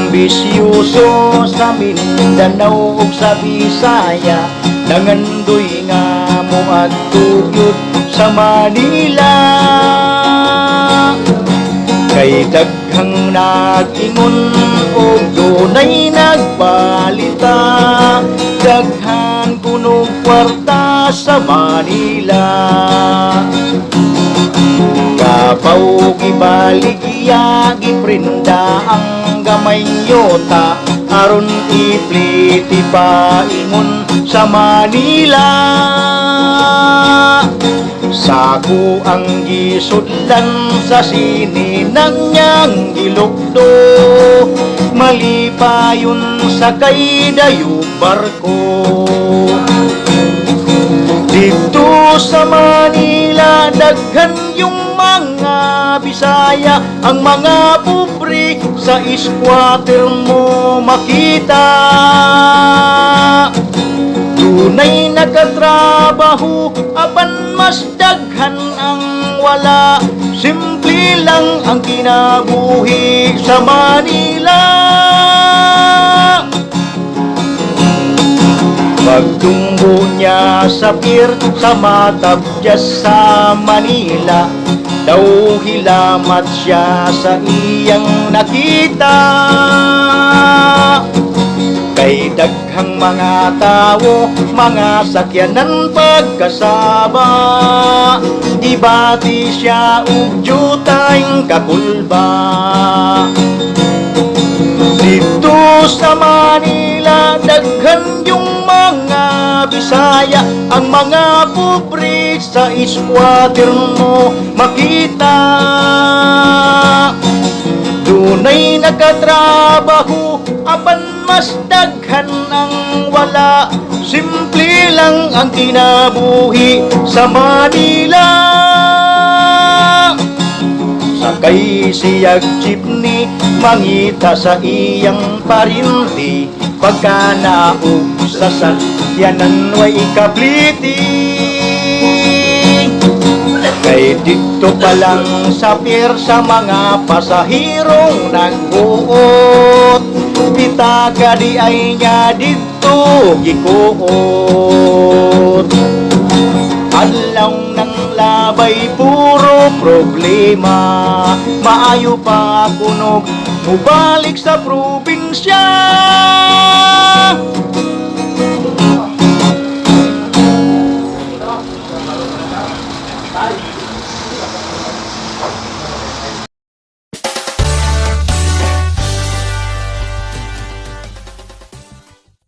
ambisyoso sa Mindanao ug sa Bisaya, nangandoy nga mo at tugyot sa Manila. Kay daghang nag-ingon o dunay nagbalita, daghan kuno kwarta sa Manila. Kapaw gibaligya giprinda ang gamay yota, aron ipliti paingon sa Manila. Sako ang gisudlan sa sininang niyang gilukdo, malipayon sa kay dayo barko. Dito sa Manila daghan yung mga Bisaya, ang mga pobre sa squatter mo makita. Tunay nakatrabaho, apan mas daghan ang wala. Simple lang ang kinabuhi sa Manila. Pagtumbo niya sa pier sa Matabjas sa Manila, daw hilamat siya sa iyang nakita. Kay daghang mga tao, mga sakyanan pagkasaba, ibati siya ug jutay kakulba. Dito sa Manila daghan yung mga Bisaya, ang mga pobre sa squatter mo makita. Dunay nakatrabaho, apan mas daghan ang wala. Simple lang ang kinabuhi sa Manila. Sakay siyag jeepney, mangita sa iyang parinti, pagka naog sa sakyanan way ikabliti. Kay dito pa lang sa pier sa mga pasahirong nag-uot, bitaga di ay niya dito gikuot. Adlaw ng labay puro problema, maayo pa kunog mubalik sa probinsya.